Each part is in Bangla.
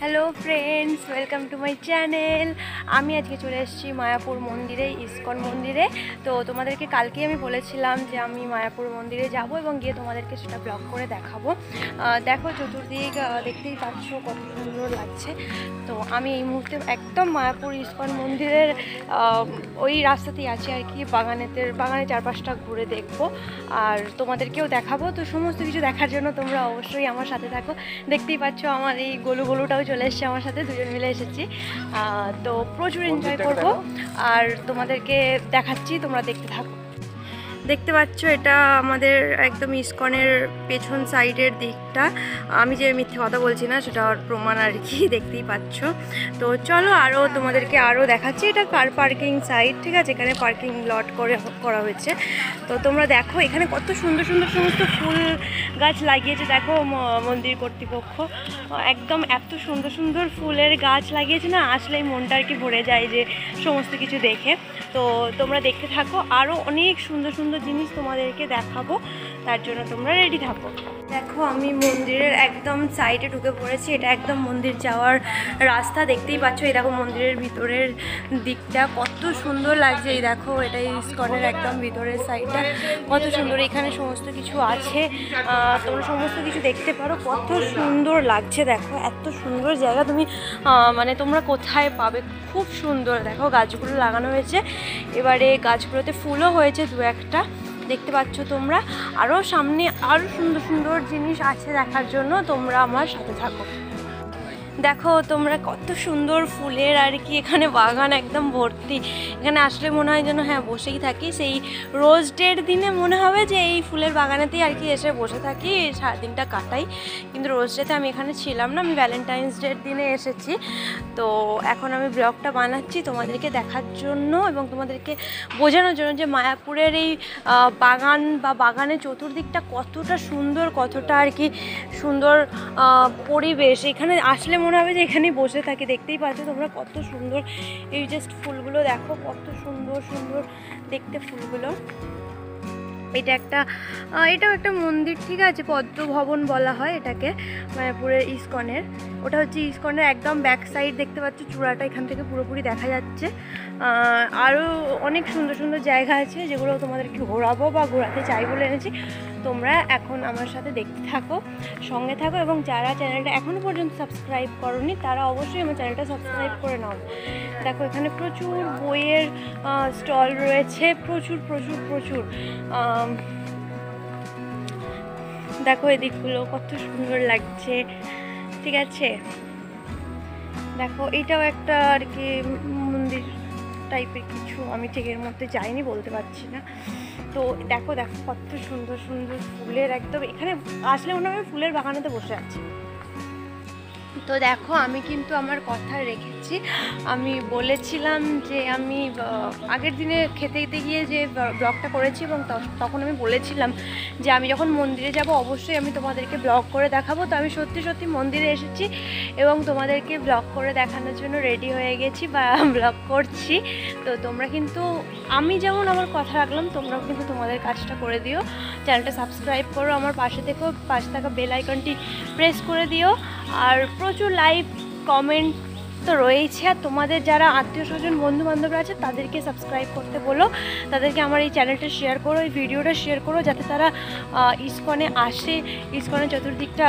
Hello friends, welcome to my channel. আমি আজকে চলে এসেছি মায়াপুর মন্দিরে, ইসকন মন্দিরে। তো তোমাদেরকে কালকে আমি বলেছিলাম যে আমি মায়াপুর মন্দিরে যাব এবং গিয়ে তোমাদেরকে সেটা ব্লগ করে দেখাবো। দেখো চতুর্দিক দেখতেই পাচ্ছ কত সুন্দর লাগছে। তো আমি এই মুহূর্তে একদম মায়াপুর ইসকন মন্দিরের ওই রাস্তাতেই আছি আর কি। বাগানে চারপাশটা ঘুরে দেখবো আর তোমাদেরকেও দেখাবো। তো সমস্ত কিছু দেখার জন্য তোমরা অবশ্যই আমার সাথে থাকো। দেখতেই পাচ্ছ আমার এই গলুটাও চলে এসছে আমার সাথে, দুজন মিলে এসেছি। তো প্রচুর এনজয় করবো আর তোমাদেরকে দেখাচ্ছি, তোমরা দেখতে থাকো। দেখতে পাচ্ছ এটা আমাদের একদম ইসকনের পেছন সাইডের দিকটা। আমি যে মিথ্যে কথা বলছি না সেটার প্রমাণ আর কি, দেখতেই পাচ্ছ। তো চলো আরও তোমাদেরকে আরও দেখাচ্ছি। এটা কার পার্কিং সাইড, ঠিক আছে, এখানে পার্কিং লট করা হয়েছে। তো তোমরা দেখো এখানে কত সুন্দর সুন্দর সমস্ত ফুল গাছ লাগিয়েছে। দেখো মন্দির কর্তৃপক্ষ একদম এত সুন্দর সুন্দর ফুলের গাছ লাগিয়েছে না, আসলেই মনটা আর কি ভরে যায় যে সমস্ত কিছু দেখে। তো তোমরা দেখতে থাকো, আরও অনেক সুন্দর সুন্দর জিনিস তোমাদেরকে দেখাবো, তার জন্য তোমরা রেডি থাকো। দেখো আমি মন্দিরের একদম সাইডে ঢুকে পড়েছি। এটা একদম মন্দির যাওয়ার রাস্তা, দেখতেই পাচ্ছ। এই দেখো মন্দিরের ভিতরের দিকটা কত সুন্দর লাগছে। এই দেখো এটা ইসকনের একদম ভিতরের সাইডটা কত সুন্দর। এখানে সমস্ত কিছু আছে, তোমরা সমস্ত কিছু দেখতে পারো। কত সুন্দর লাগছে, দেখো এত সুন্দর জায়গা তুমি মানে তোমরা কোথায় পাবে। খুব সুন্দর, দেখো গাছগুলো লাগানো হয়েছে। এবারে গাছগুলোতে ফুলও হয়েছে দু একটা, দেখতে পাচ্ছ তোমরা। আরও সামনে আরও সুন্দর সুন্দর জিনিস আছে দেখার জন্য, তোমরা আমার সাথে থাকো। দেখো তোমরা কত সুন্দর ফুলের আর কি এখানে বাগান একদম ভর্তি। এখানে আসলে মনে হয় যেন হ্যাঁ বসেই থাকি। সেই রোজ ডের দিনে মনে হবে যে এই ফুলের বাগানেতেই আর কি এসে বসে থাকি, সারাদিনটা কাটাই। কিন্তু রোজ ডেতে আমি এখানে ছিলাম না, আমি ভ্যালেন্টাইন্স ডের দিনে এসেছি। তো এখন আমি ব্লগটা বানাচ্ছি তোমাদেরকে দেখার জন্য এবং তোমাদেরকে বোঝানোর জন্য যে মায়াপুরের এই বাগান বা বাগানের চতুর্দিকটা কতটা সুন্দর, কতটা আর কি সুন্দর পরিবেশ। এখানে আসলে মনে হবে যে এখানেই বসে থাকি। দেখতেই পাচ্ছ তোমরা কত সুন্দর এই জাস্ট ফুলগুলো দেখো, কত সুন্দর সুন্দর দেখতে ফুলগুলো। এটাও একটা মন্দির, ঠিক আছে, পদ্ম ভবন বলা হয় এটাকে, মায়াপুরের ইসকনের। ওটা হচ্ছে ইসকনের একদম ব্যাক সাইড, দেখতে পাচ্ছ চূড়াটা এখান থেকে পুরোপুরি দেখা যাচ্ছে। আরও অনেক সুন্দর সুন্দর জায়গা আছে যেগুলো তোমাদেরকে ঘোরাবো বা ঘোরাতে চাই বলে এনেছি। তোমরা এখন আমার সাথে দেখতে থাকো, সঙ্গে থাকো, এবং যারা চ্যানেলটা এখনও পর্যন্ত সাবস্ক্রাইব করোনি তারা অবশ্যই আমার চ্যানেলটা সাবস্ক্রাইব করে নাও। দেখো এখানে প্রচুর বইয়ের স্টল রয়েছে, প্রচুর প্রচুর প্রচুর। দেখো এদিকগুলো কত সুন্দর লাগছে, ঠিক আছে। দেখো এটাও একটা আর কি মন্দির টাইপের কিছু, আমি ঠিক এর মধ্যে যাইনি, বলতে পারছি না। তো দেখো দেখো কত সুন্দর সুন্দর ফুলের একদম, এখানে আসলে মনে হয় ফুলের বাগানেতে বসে আছি। তো দেখো আমি কিন্তু আমার কথা রেখেছি। আমি বলেছিলাম যে আমি আগের দিনে খেতে গিয়ে যে ব্লগটা করেছি এবং তখন আমি বলেছিলাম যে আমি যখন মন্দিরে যাব অবশ্যই আমি তোমাদেরকে ব্লগ করে দেখাবো। তো আমি সত্যি সত্যি মন্দিরে এসেছি এবং তোমাদেরকে ব্লগ করে দেখানোর জন্য রেডি হয়ে গেছি বা ব্লগ করছি। তো তোমরা কিন্তু আমি যেমন আমার কথা রাখলাম, তোমরাও কিন্তু তোমাদের কাজটা করে দিও। চ্যানেলটা সাবস্ক্রাইব করো, আমার পাশে থাকা বেল আইকনটি প্রেস করে দিও। আর প্রচুর লাইক কমেন্ট তো রয়েছে। আর তোমাদের যারা আত্মীয় স্বজন বন্ধু বান্ধবরা আছে তাদেরকে সাবস্ক্রাইব করতে বলো, তাদেরকে আমার এই চ্যানেলটা শেয়ার করো, এই ভিডিওটা শেয়ার করো, যাতে তারা ইসকনে আসে, ইসকনের চতুর্দিকটা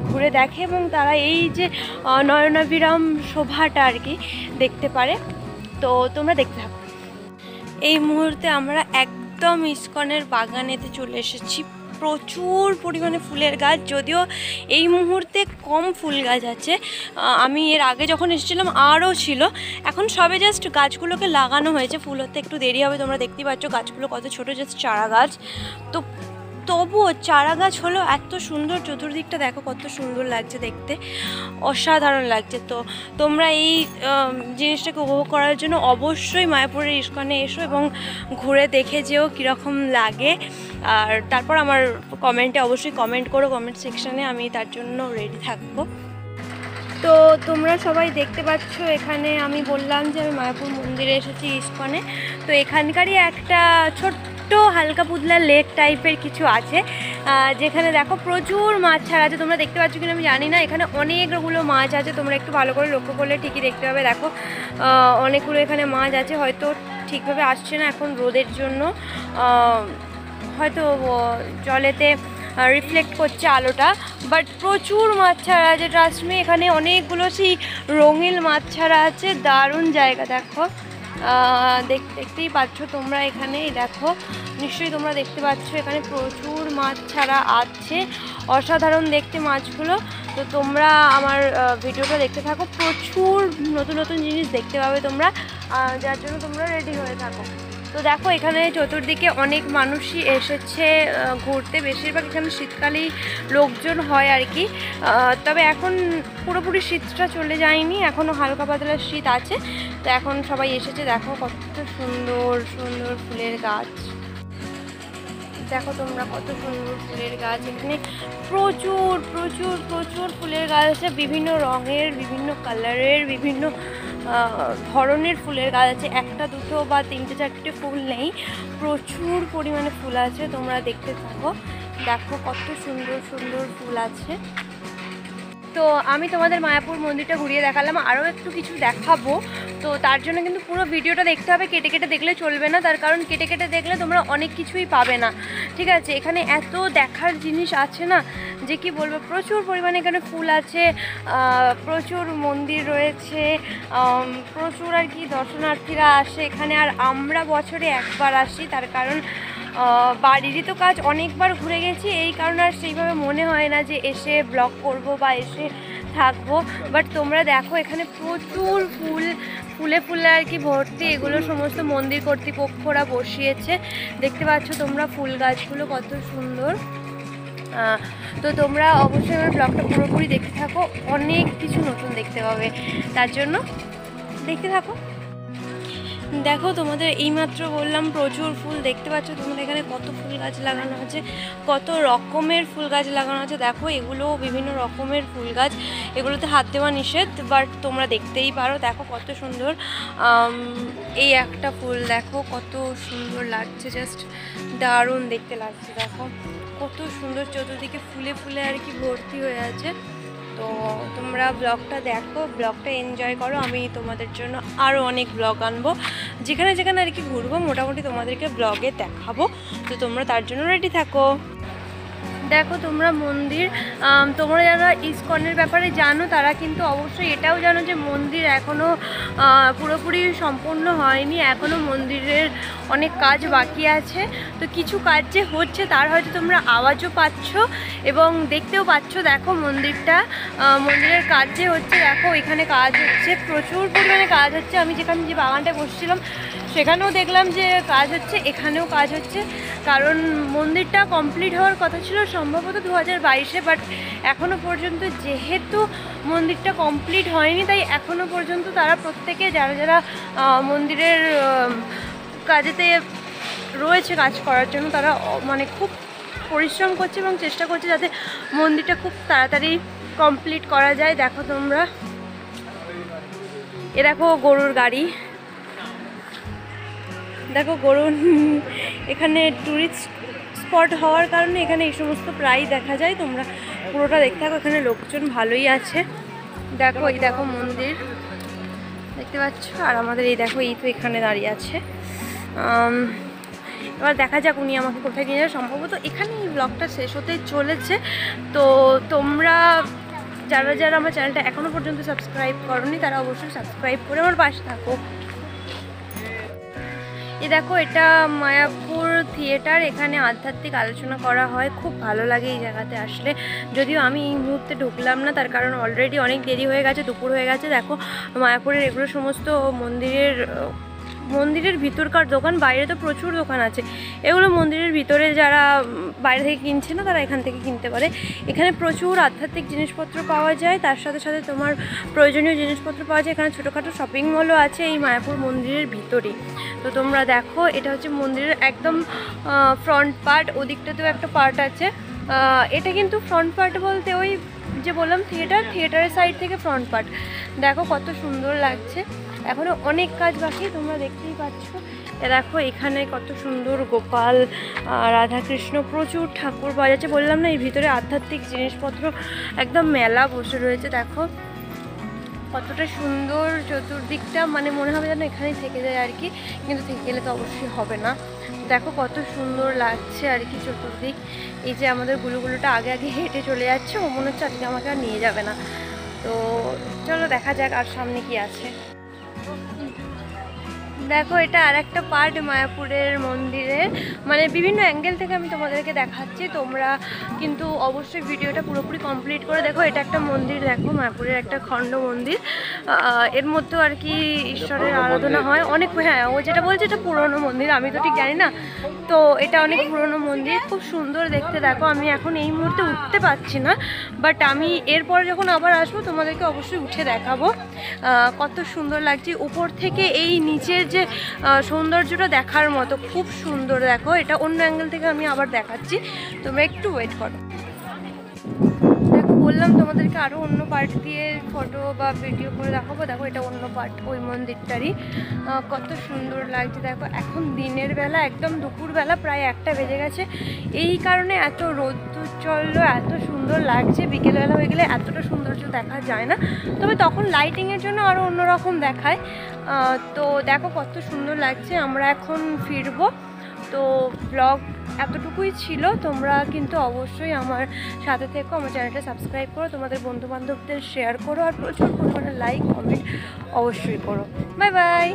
ঘুরে দেখে এবং তারা এই যে নয়নাভিরাম শোভাটা আর কি দেখতে পারে। তো তোমরা দেখতে থাকো। এই মুহূর্তে আমরা একদম ইসকনের বাগানেতে চলে এসেছি। প্রচুর পরিমাণে ফুলের গাছ, যদিও এই মুহূর্তে কম ফুল গাছ আছে। আমি এর আগে যখন এসেছিলাম আরও ছিল। এখন সবে জাস্ট গাছগুলোকে লাগানো হয়েছে, ফুল হতে একটু দেরি হবে। তোমরা দেখতেই পাচ্ছ গাছগুলো কত ছোট, জাস্ট চারা গাছ। তো তবুও চারা গাছ হলো এত সুন্দর, চতুর্দিকটা দেখো কত সুন্দর লাগছে দেখতে, অসাধারণ লাগছে। তো তোমরা এই জিনিসটাকে উপভোগ করার জন্য অবশ্যই মায়াপুরের ইসকনে এসো এবং ঘুরে দেখে যেও কীরকম লাগে। আর তারপর আমার কমেন্টে অবশ্যই কমেন্ট করো, কমেন্ট সেকশানে, আমি তার জন্য রেডি থাকবো। তো তোমরা সবাই দেখতে পাচ্ছ এখানে আমি বললাম যে আমি মায়াপুর মন্দিরে এসেছি ইসকনে। তো এখানকারই একটা ছোট্ট হালকা পুতলা লেক টাইপের কিছু আছে, যেখানে দেখো প্রচুর মাছ ছাড়া আছে। তোমরা দেখতে পাচ্ছ কিনা আমি জানি না, এখানে অনেকগুলো মাছ আছে, তোমরা একটু ভালো করে লক্ষ্য করলে ঠিকই দেখতে পাবে। দেখো অনেকগুলো এখানে মাছ আছে, হয়তো ঠিকভাবে আসছে না এখন রোদের জন্য, হয়তো জলেতে রিফ্লেক্ট করছে আলোটা, বাট প্রচুর মাছ ছাড়া আছে। ট্রাস্ট মি, এখানে অনেকগুলো সেই রঙিন মাছ ছাড়া আছে, দারুণ জায়গা। দেখো দেখতেই পাচ্ছ তোমরা, এখানে দেখো নিশ্চয়ই তোমরা দেখতে পাচ্ছ এখানে প্রচুর মাছ ছাড়া আছে, অসাধারণ দেখতে মাছগুলো। তো তোমরা আমার ভিডিওটা দেখতে থাকো, প্রচুর নতুন নতুন জিনিস দেখতে পাবে তোমরা, যার জন্য তোমরা রেডি হয়ে থাকো। তো দেখো এখানে চতুর্দিকে অনেক মানুষই এসেছে ঘুরতে, বেশিরভাগ এখানে শীতকালেই লোকজন হয় আর কি। তবে এখন পুরোপুরি শীতটা চলে যায়নি, এখনও হালকা পাতলা শীত আছে। তো এখন সবাই এসেছে। দেখো কত সুন্দর সুন্দর ফুলের গাছ, দেখো তোমরা কত সুন্দর ফুলের গাছ। এখানে প্রচুর প্রচুর প্রচুর ফুলের গাছ আছে, বিভিন্ন রঙের, বিভিন্ন কালারের, বিভিন্ন ধরনের ফুলের গাছ আছে। একটা দুটো বা তিনটে চারটে ফুল নেই, প্রচুর পরিমাণে ফুল আছে। তোমরা দেখতে থাকো, দেখো কত সুন্দর সুন্দর ফুল আছে। তো আমি তোমাদের মায়াপুর মন্দিরটা ঘুরিয়ে দেখালাম, আরও একটু কিছু দেখাবো। তো তার জন্য কিন্তু পুরো ভিডিওটা দেখতে হবে, কেটে কেটে দেখলে চলবে না, তার কারণ কেটে কেটে দেখলে তোমরা অনেক কিছুই পাবে না, ঠিক আছে। এখানে এত দেখার জিনিস আছে না যে কি বলবো, প্রচুর পরিমাণে এখানে ফুল আছে, প্রচুর মন্দির রয়েছে, প্রচুর আর কি দর্শনার্থীরা আসে এখানে। আর আমরা বছরে একবার আসি, তার কারণ বাড়িরই তো কাজ, অনেকবার ঘুরে গেছি, এই কারণে আর সেইভাবে মনে হয় না যে এসে ব্লগ করব বা এসে থাকবো। বাট তোমরা দেখো এখানে প্রচুর ফুলে ফুলে আর কি ভর্তি, এগুলো সমস্ত মন্দির কর্তৃপক্ষরা বসিয়েছে। দেখতে পাচ্ছ তোমরা ফুল গাছগুলো কত সুন্দর। তো তোমরা অবশ্যই আমার ব্লগটা পুরোপুরি দেখতে থাকো, অনেক কিছু নতুন দেখতে পাবে, তার জন্য দেখতে থাকো। দেখো তোমাদের এইমাত্র বললাম প্রচুর ফুল, দেখতে পাচ্ছ তোমরা এখানে কত ফুল গাছ লাগানো আছে, কত রকমের ফুল গাছ লাগানো আছে। দেখো এগুলো বিভিন্ন রকমের ফুল গাছ, এগুলোতে হাত দেওয়া নিষেধ, বাট তোমরা দেখতেই পারো। দেখো কত সুন্দর, এই একটা ফুল দেখো কত সুন্দর লাগছে, জাস্ট দারুণ দেখতে লাগছে। দেখো কত সুন্দর, চতুর্দিকে ফুলে ফুলে আর কি ভর্তি হয়ে আছে। তো তোমরা ব্লগটা দেখো, ব্লগটা এনজয় করো, আমি তোমাদের জন্য আরও অনেক ব্লগ আনবো, যেখানে যেখানে আর কি ঘুরবো মোটামুটি তোমাদেরকে ব্লগে দেখাবো। তো তোমরা তার জন্য রেডি থাকো। দেখো তোমরা মন্দির, তোমরা যারা ইসকনের ব্যাপারে জানো তারা কিন্তু অবশ্যই এটাও জানো যে মন্দির এখনও পুরোপুরি সম্পূর্ণ হয়নি, এখনও মন্দিরের অনেক কাজ বাকি আছে। তো কিছু কাজ যে হচ্ছে তার হয়তো তোমরা আওয়াজও পাচ্ছ এবং দেখতেও পাচ্ছ। দেখো মন্দিরের কাজ যে হচ্ছে, দেখো এখানে কাজ হচ্ছে, প্রচুর পরিমাণে কাজ হচ্ছে। আমি যেখানে যে বাগানটায় বসছিলাম সেখানেও দেখলাম যে কাজ হচ্ছে, এখানেও কাজ হচ্ছে, কারণ মন্দিরটা কমপ্লিট হওয়ার কথা ছিল সম্ভবত 2022-এ, বাট এখনও পর্যন্ত যেহেতু মন্দিরটা কমপ্লিট হয়নি, তাই এখনও পর্যন্ত তারা প্রত্যেকে যারা যারা মন্দিরের কাজেতে রয়েছে কাজ করার জন্য, তারা মানে খুব পরিশ্রম করছে এবং চেষ্টা করছে যাতে মন্দিরটা খুব তাড়াতাড়ি কমপ্লিট করা যায়। দেখো তোমরা, এ দেখো গরুর গাড়ি, দেখো গরু, এখানে ট্যুরিস্ট স্পট হওয়ার কারণে এখানে এই সমস্ত প্রায় দেখা যায়। তোমরা পুরোটা দেখতে থাকো, এখানে লোকজন ভালোই আছে। দেখো এই দেখো মন্দির দেখতে পাচ্ছ, আর আমাদের এই দেখো এই তো এখানে দাঁড়িয়ে আছে। এবার দেখা যাক উনি আমাকে কোথায় নিয়ে যায়, সম্ভবত এখানে এই ব্লগটা শেষ হতে চলেছে। তো তোমরা যারা যারা আমার চ্যানেলটা এখনও পর্যন্ত সাবস্ক্রাইব করোনি তারা অবশ্যই সাবস্ক্রাইব করে আমার পাশে থাকো। এই দেখো এটা মায়াপুর থিয়েটার, এখানে আধ্যাত্মিক আলোচনা করা হয়, খুব ভালো লাগে এই জায়গাতে আসলে। যদিও আমি এই মুহূর্তে ঢুকলাম না, তার কারণ অলরেডি অনেক দেরি হয়ে গেছে, দুপুর হয়ে গেছে। দেখো মায়াপুরের এগুলো সমস্ত মন্দিরের ভিতরকার দোকান, বাইরে তো প্রচুর দোকান আছে, এগুলো মন্দিরের ভিতরে যারা বাইরে থেকে কিনছে না তারা এখান থেকে কিনতে পারে। এখানে প্রচুর আধ্যাত্মিক জিনিসপত্র পাওয়া যায়, তার সাথে সাথে তোমার প্রয়োজনীয় জিনিসপত্র পাওয়া যায়। এখানে ছোটোখাটো শপিং মলও আছে এই মায়াপুর মন্দিরের ভিতরেই। তো তোমরা দেখো এটা হচ্ছে মন্দিরের একদম ফ্রন্ট পার্ট, ওদিকটাতেও একটা পার্ট আছে। এটা কিন্তু ফ্রন্ট পার্ট বলতে ওই যে বললাম থিয়েটারের সাইড থেকে ফ্রন্ট পার্ট। দেখো কত সুন্দর লাগছে, এখনও অনেক কাজ বাকি, তোমরা দেখতেই পাচ্ছ। দেখো এখানে কত সুন্দর গোপাল, রাধাকৃষ্ণ, প্রচুর ঠাকুর পাওয়া যাচ্ছে। বললাম না, এই ভিতরে আধ্যাত্মিক জিনিসপত্র একদম মেলা বসে রয়েছে। দেখো কতটা সুন্দর চতুর্দিকটা, মানে মনে হবে যেন এখানেই থেকে যায় আর কি, কিন্তু থেকে গেলে তো অবশ্যই হবে না। দেখো কত সুন্দর লাগছে আর কি চতুর্দিক। এই যে আমাদের গুলুগুলোটা আগে আগে হেঁটে চলে যাচ্ছে, ও মনে হচ্ছে আজকে আমাকে আর নিয়ে যাবে না। তো চলো দেখা যাক আর সামনে কি আছে। দেখো এটা আর একটা পার্ট মায়াপুরের মন্দিরের, মানে বিভিন্ন অ্যাঙ্গেল থেকে আমি তোমাদেরকে দেখাচ্ছি, তোমরা কিন্তু অবশ্যই ভিডিওটা পুরোপুরি কমপ্লিট করে দেখো। এটা একটা মন্দির, দেখো মায়াপুরের একটা খণ্ড মন্দির, এর মধ্যেও আর কি ঈশ্বরের আরাধনা হয় অনেক। হ্যাঁ, ও যেটা বলছে এটা পুরনো মন্দির, আমি তো ঠিক জানি না, তো এটা অনেক পুরনো মন্দির, খুব সুন্দর দেখতে। দেখো আমি এখন এই মুহূর্তে উঠতে পারছি না, বাট আমি এরপর যখন আবার আসবো তোমাদেরকে অবশ্যই উঠে দেখাবো কত সুন্দর লাগছে উপর থেকে। এই নিচের যে সৌন্দর্যটা দেখার মতো, খুব সুন্দর। দেখো এটা অন্য অ্যাঙ্গেল থেকে আমি আবার দেখাচ্ছি, তোমরা একটু ওয়েট করো। দেখো বললাম তোমাদেরকে আরও অন্য পার্ট দিয়ে ফটো বা ভিডিও করে দেখাবো। দেখো এটা অন্য পার্ট ওই মন্দিরটারই, কত সুন্দর লাগছে। দেখো এখন দিনের বেলা, একদম দুপুরবেলা, প্রায় 1টা বেজে গেছে, এই কারণে এত রোদ্দুর চললো, এত সুন্দর লাগছে। বিকেলবেলা হয়ে গেলে এতটা সৌন্দর্য দেখা যায় না, তবে তখন লাইটিংয়ের জন্য আরও অন্যরকম দেখায়। তো দেখো কত সুন্দর লাগছে। আমরা এখন ফিরবো। তো ব্লগ এতটুকুই ছিল, তোমরা কিন্তু অবশ্যই আমার সাথে থেকো, আমার চ্যানেলটা সাবস্ক্রাইব করো, তোমাদের বন্ধুবান্ধবদের শেয়ার করো, আর প্রচুর পরিমাণে লাইক কমেন্ট অবশ্যই করো। Bye bye.